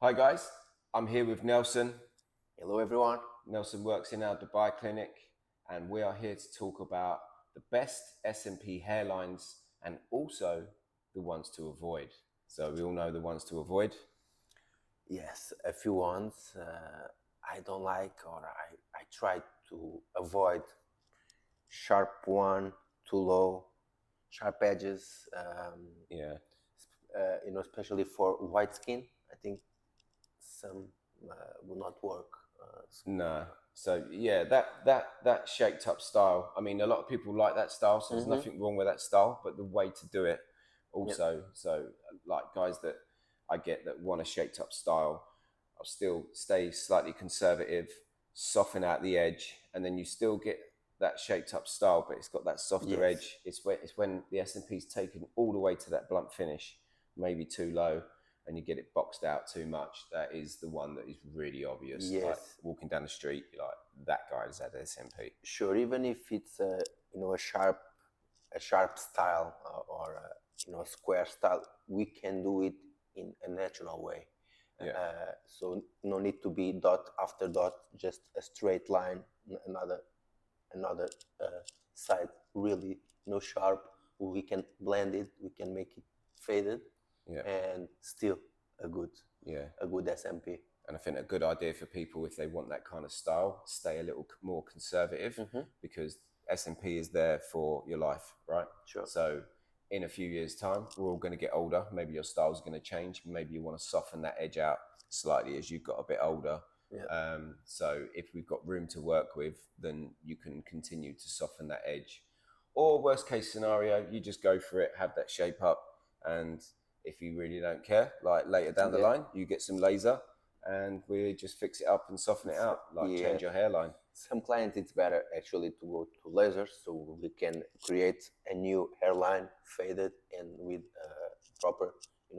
Hi guys, I'm here with Nelson. Hello, everyone. Nelson works in our Dubai clinic, and we are here to talk about the best SMP hairlines and also the ones to avoid. So we all know the ones to avoid. Yes, a few ones I don't like, or I try to avoid sharp one, too low, sharp edges. Yeah, Especially for white skin. I think some will not work. no. So yeah, that shaped up style. I mean, a lot of people like that style, so there's Mm-hmm. nothing wrong with that style. But the way to do it, Yep. also, so like guys that I get that want a shaped up style, I'll still stay slightly conservative, soften out the edge, and then you still get that shaped up style, but it's got that softer Yes. edge. It's when the SMP's taken all the way to that blunt finish, maybe too low, and you get it boxed out too much. That is the one that is really obvious. Like Yes. walking down the street, you're like, that guy's had SMP. Sure. Even if it's a sharp style or a square style, we can do it in a natural way. Yeah, So no need to be dot after dot, just a straight line, another side really sharp. We can blend it, we can make it faded, yeah, and still a good yeah. a good SMP. And I think a good idea for people if they want that kind of style, stay a little more conservative because SMP is there for your life, right? Sure. So in a few years' time, we're all going to get older. Maybe your style's going to change. Maybe you want to soften that edge out slightly as you've got a bit older. Yeah. So if we've got room to work with, then you can continue to soften that edge. Or worst case scenario, you just go for it, have that shape up, and if you really don't care, like later down the Yeah. line, you get some laser and we just fix it up and soften it out, like Yeah. change your hairline. Some clients, it's better actually to go to laser, so we can create a new hairline, faded and with proper,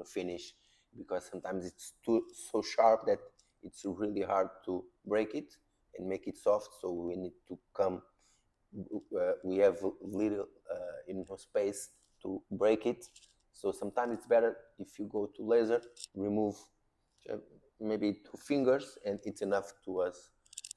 finish. Because sometimes it's too so sharp that it's really hard to break it and make it soft. So we need to come. We have little, space to break it. So sometimes it's better if you go to laser, remove uh, maybe 2 fingers, and it's enough to us,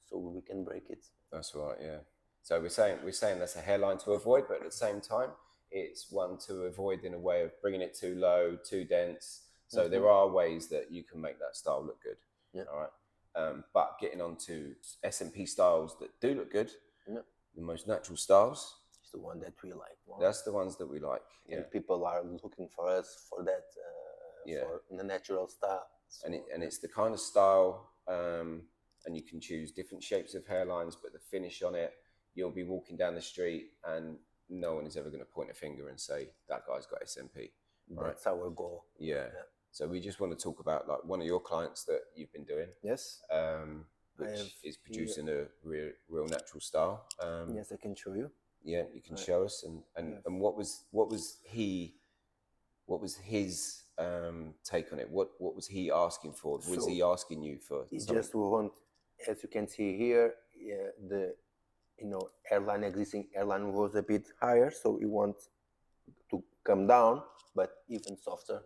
so we can break it. That's right, yeah. So we're saying that's a hairline to avoid, but at the same time, it's one to avoid in a way of bringing it too low, too dense. So there are ways that you can make that style look good. Yeah. All right. But getting on to SMP styles that do look good, Yeah. the most natural styles, It's the one that we like more. that's the ones that we like. Yeah. And people are looking for us for that, Yeah. for the natural style. So, And it's the kind of style, and you can choose different shapes of hairlines, but the finish on it, you'll be walking down the street and no one is ever going to point a finger and say that guy's got SMP. Right? that's our goal. Yeah. So we just want to talk about like one of your clients that you've been doing, Yes. which is producing a real natural style. Yes, I can show you. Yeah, you can show us. And what was his take on it? What was he asking for? Was So, he asking you for It something? just want, as you can see here, the existing airline was a bit higher, so we want to come down, but even softer,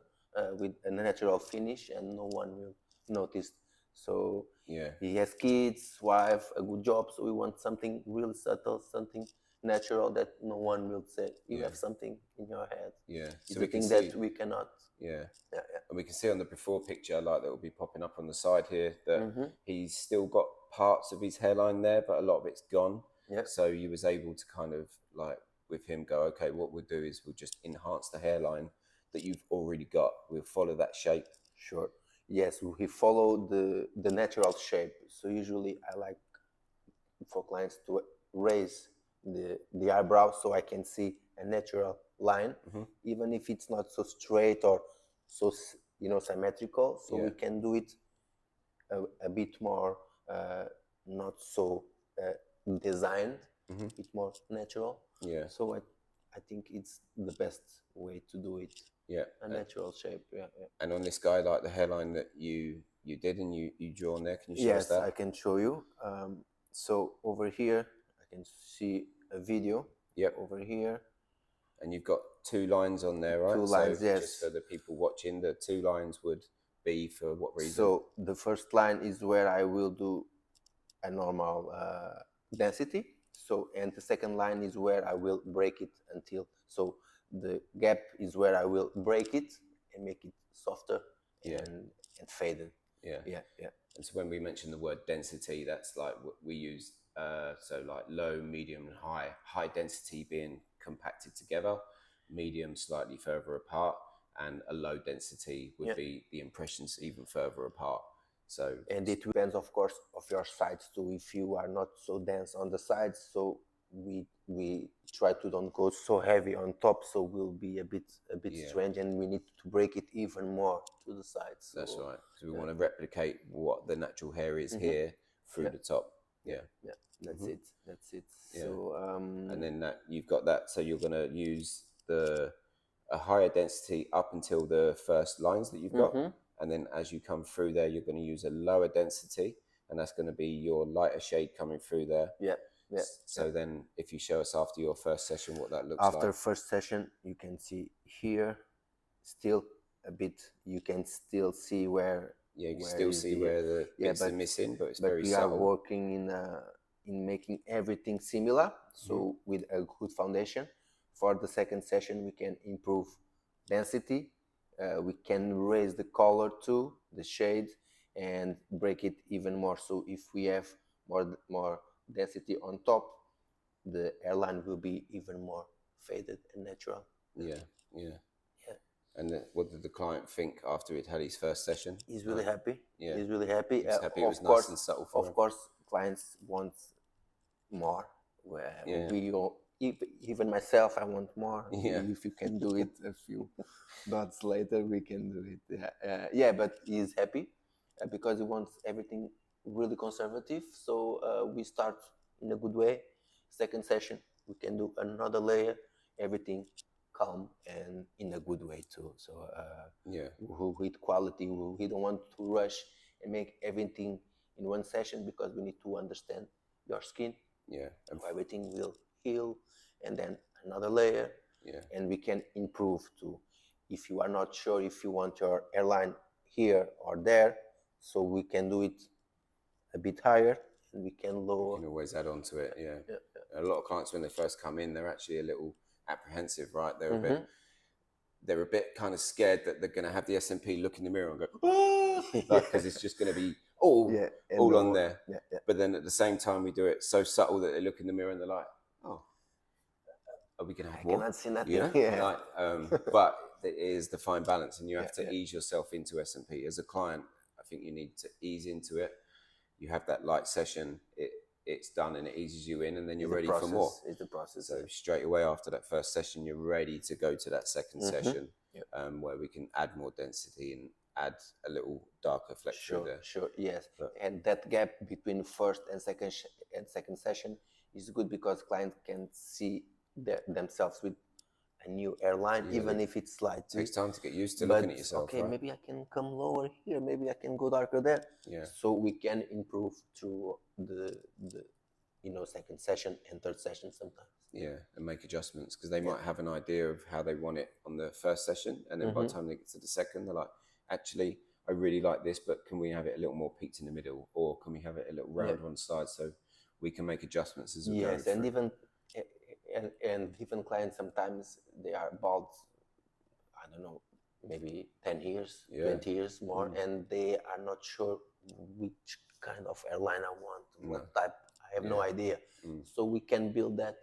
with a natural finish, and no one will notice. So Yeah, he has kids, wife, a good job, so we want something really subtle, something natural that no one will say you have something in your head. yeah. It's So the we can thing see. that we cannot. Yeah. Yeah, And we can see on the before picture, like that will be popping up on the side here, that Mm-hmm. he's still got parts of his hairline there, but a lot of it's gone. Yeah. So you was able to kind of like with him go, okay, what we'll do is we'll just enhance the hairline that you've already got. We'll follow that shape. Sure. Yes, we follow the natural shape. So usually I like for clients to raise the eyebrow so I can see a natural line, even if it's not so straight or so symmetrical. So we can do it a bit more, not so designed, a bit more natural. Yeah. So I think it's the best way to do it. Yeah. A natural shape. Yeah. And on this guy, like the hairline that you did and you draw on there, can you show us Yes, that? I can show you. So over here, I can see a video. Yep. Over here. And you've got two lines on there, right? Two lines, so yes. Just for the people watching, the two lines would be for what reason? So the first line is where I will do a normal density. So, and the second line is where I will break it until, so the gap is where I will break it and make it softer and faded. Yeah. Yeah, yeah. And so when we mention the word density, that's like what we use. So like low, medium, and high. High density being compacted together, medium slightly further apart, and a low density would be the impressions even further apart. So, and it depends, of course, of your sides too. If you are not so dense on the sides, so we try to don't go so heavy on top, so we'll be a bit strange, and we need to break it even more to the sides. So, that's right. So we want to replicate what the natural hair is here through the top. Yeah. That's it. That's it. Yeah. So and then that you've got that. So you're going to use a higher density up until the first lines that you've got, and then as you come through there, you're going to use a lower density, and that's going to be your lighter shade coming through there. So then, if you show us after your first session what that looks like. After first session, you can see here, still a bit. You can still see where. Yeah, you can still see where the bits are missing, but it's very we subtle. are working in making everything similar. So with a good foundation. For the second session, we can improve density. We can raise the color too, the shade, and break it even more. So if we have more density on top, the hairline will be even more faded and natural. Yeah. And then what did the client think after he'd had his first session? He's really happy. Yeah. He's really happy. He was happy it was nice and subtle for him. Of course, clients want more. We all, even myself, I want more. If you can do it a few dots later, we can do it. But he's happy because he wants everything really conservative. So we start in a good way. Second session, we can do another layer, everything calm and in a good way too. So with quality, we don't want to rush and make everything in one session, because we need to understand your skin. And everything will heal, and then another layer. And we can improve too. If you are not sure if you want your hairline here or there, so we can do it a bit higher, and we can lower. You can always add on to it. A lot of clients, when they first come in, they're actually a little apprehensive, right? They're a bit kind of scared that they're going to have the SMP look in the mirror and go, oh, because it's just going to be all on there. But then at the same time, we do it so subtle that they look in the mirror and they're like, oh, are we going to have more? I cannot see nothing. But it is the fine balance, and you have to ease yourself into SMP. As a client, I think you need to ease into it. You have that light session, it's done, and it eases you in, and then you're ready for more. It's the process. So straight away after that first session, you're ready to go to that second session, where we can add more density and add a little darker flex through there. Sure, yes. And that gap between first and second session is good, because clients can see themselves with a new hairline, even if it's light. It takes time to get used to looking at yourself. Okay, right? Maybe I can come lower here. Maybe I can go darker there. So we can improve through the second session and third session sometimes. And make adjustments, because they might have an idea of how they want it on the first session, and then by the time they get to the second, they're like, actually, I really like this, but can we have it a little more peaked in the middle, or can we have it a little round on the side, so we can make adjustments as we go. Yes, and even clients, sometimes they are bald, I don't know, maybe 10 years, 20 years more, and they are not sure which kind of hairline I want, what type. I have no idea. So we can build that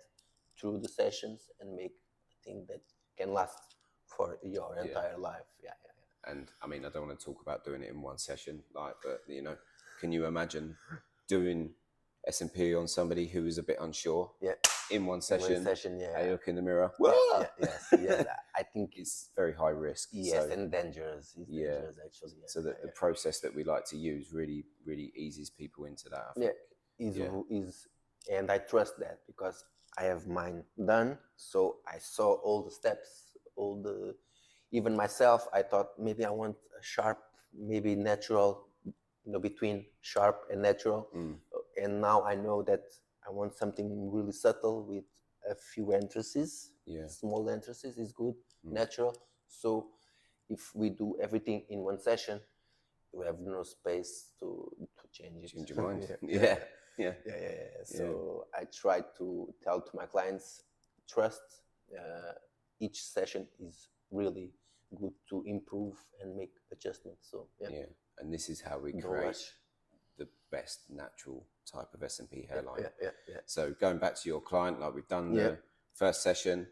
through the sessions and make a thing that can last for your entire life. And I mean, I don't want to talk about doing it in one session, but can you imagine doing SMP on somebody who is a bit unsure? In one session, I look in the mirror. Yes. I think it's very high risk. Yes, and dangerous. It's dangerous, actually. So the process that we like to use really, really eases people into that. I think. And I trust that, because I have mine done. So I saw all the steps, even myself. I thought maybe I want a sharp, maybe natural, between sharp and natural. And now I know that I want something really subtle with a few entrances. Small entrances is good, natural. So if we do everything in one session, we have no space to change it. Change your mind. yeah. Yeah. So I try to tell to my clients, trust. Each session is really good to improve and make adjustments. So Yeah. And this is how we Don't create rush. the best natural type of SMP hairline. Yeah. So going back to your client, like we've done the first session,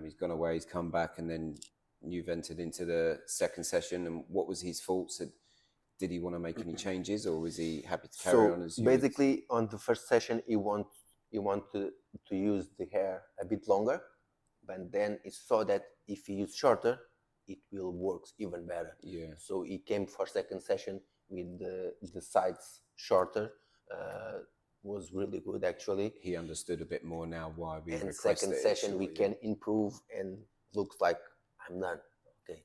he's gone away, he's come back, and then you've entered into the second session. And what was his thoughts? Did he want to make any changes, or was he happy to carry on as you? Basically, on the first session, he wanted to use the hair a bit longer, but then he saw that if he used shorter, it will work even better. Yeah. So he came for second session with the sides shorter. Was really good actually. He understood a bit more now why we And request second it session we can improve, and looks like I'm done. Okay.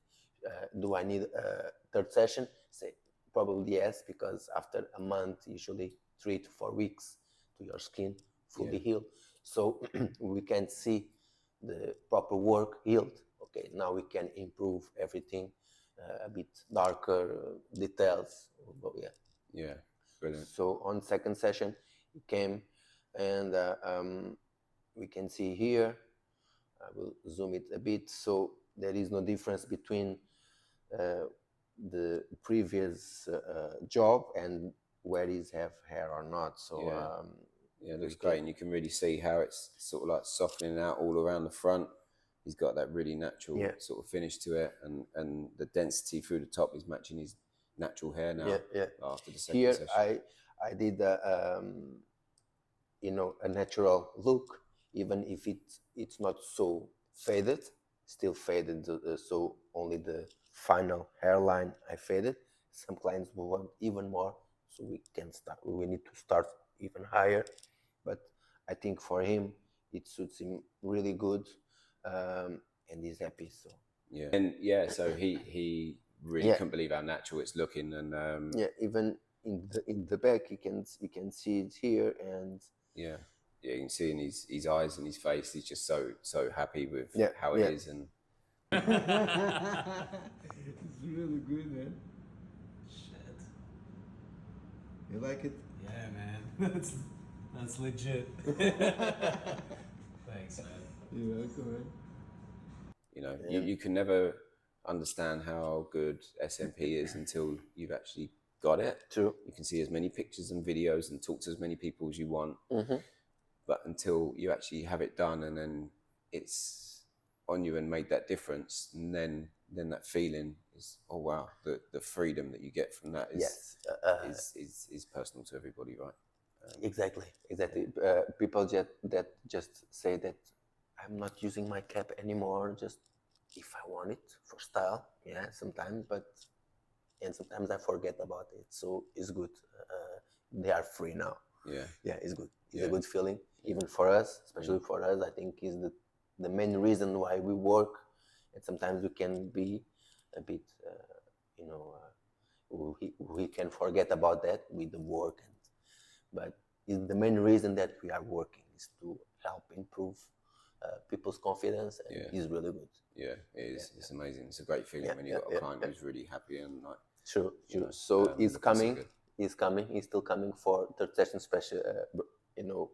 Do I need a third session? Say probably yes, because after a month, usually 3 to 4 weeks, to your skin fully healed. So we can see the proper work healed. Okay, now we can improve everything, a bit darker details. But yeah, brilliant. So on second session, he came, and we can see here. I will zoom it a bit, so there is no difference between the previous job and where he's have hair or not. So it looks great, and you can really see how it's sort of like softening out all around the front. He's got that really natural sort of finish to it, and the density through the top is matching his natural hair now. After the second session, I did a natural look, even if it's not so faded, still faded. So only the final hairline I faded. Some clients will want even more, so we need to start even higher. But I think for him it suits him really good, and he's happy. So so he really couldn't believe how natural it's looking, and even in the back you can see it here, and you can see in his eyes and his face, he's just so happy with how it is. And it's really good, man. Shit. You like it? Yeah, man. That's legit. Thanks, man. You're welcome, man. You can never understand how good SMP is until you've actually got it. True. You can see as many pictures and videos and talk to as many people as you want, but until you actually have it done and then it's on you and made that difference, and then that feeling is, oh wow, the freedom that you get from that is is personal to everybody, right? Exactly. People just say that I'm not using my cap anymore, just if I want it for style. Sometimes, and sometimes I forget about it. So it's good. They are free now. It's good. It's a good feeling, even for us, especially for us. I think is the main reason why we work, and sometimes we can be a bit, we can forget about that with the work, but is the main reason that we are working is to help improve people's confidence, and is really good. It is. It's amazing. It's a great feeling when you've got a client who's really happy and like. True. So he's coming. He's coming. He's still coming for third session special.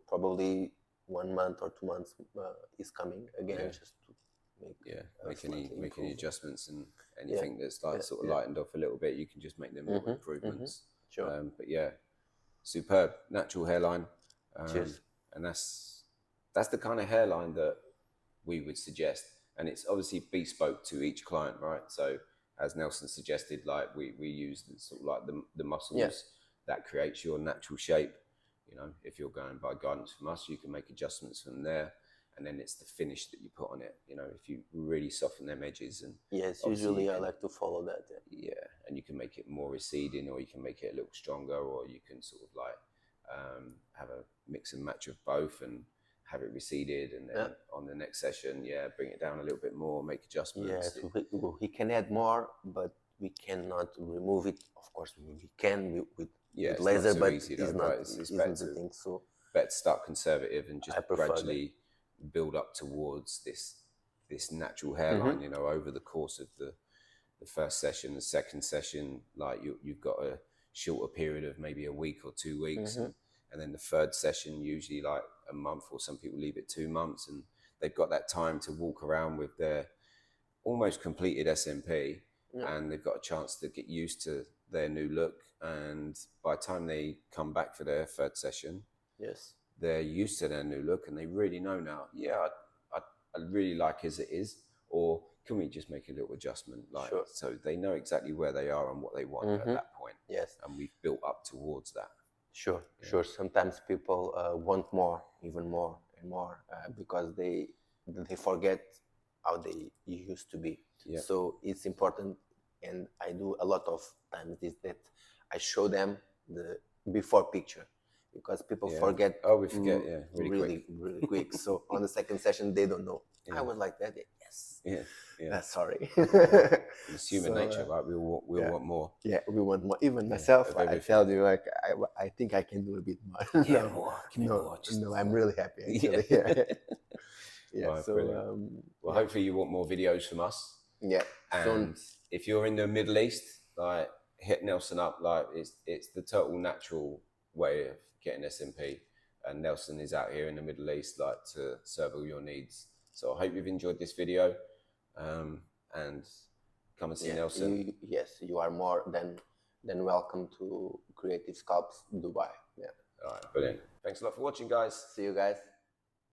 Probably 1 month or 2 months. He's coming again just to make any adjustments, and anything that's like sort of lightened off a little bit, you can just make them little improvements. Sure. But superb natural hairline. Cheers. And that's the kind of hairline that we would suggest, and it's obviously bespoke to each client, right? So as Nelson suggested, like we use sort of like the muscles that creates your natural shape. If you're going by guidance from us, you can make adjustments from there, and then it's the finish that you put on it. If you really soften them edges, and usually I like to follow that. And you can make it more receding, or you can make it a little stronger, or you can sort of like have a mix and match of both and have it receded, and then on the next session bring it down a little bit more, make adjustments. We can add more, but we cannot remove it. Of course we can with laser, but it's better to start conservative and just gradually build up towards this natural hairline, over the course of the first session, the second session, like you've got a shorter period of maybe a week or 2 weeks, and then the third session usually like a month, or some people leave it 2 months, and they've got that time to walk around with their almost completed SMP, and they've got a chance to get used to their new look. And by the time they come back for their third session, Yes. they're used to their new look, and they really know now, yeah, I really like as it is, or can we just make a little adjustment? Like, Sure. so they know exactly where they are and what they want at that point. Yes. And we've built up towards that. Sure, sure. Sometimes people want more, even more and more, because they forget how they used to be. Yeah. So it's important, and I do a lot of times this, that I show them the before picture, because people forget. Oh, we forget, really quick. So on the second session, they don't know. I was like that. Yes. Yeah. Sorry. It's human So, nature, right? We all want more. Yeah, we want more. Even myself, of I everything. tell you, like, I think I can do a bit more. Yeah, more. Give me no, more. Just no, I'm really happy actually. Yeah. Right, So, brilliant. Well, hopefully you want more videos from us. yeah. And if you're in the Middle East, like, hit Nelson up. Like, it's the total natural way of getting SMP, and Nelson is out here in the Middle East, like, to serve all your needs. So I hope you've enjoyed this video, and come and see Nelson. Yes, you are more than welcome to Creative Sculpts Dubai. Yeah. All right, brilliant. Thanks a lot for watching, guys. See you guys.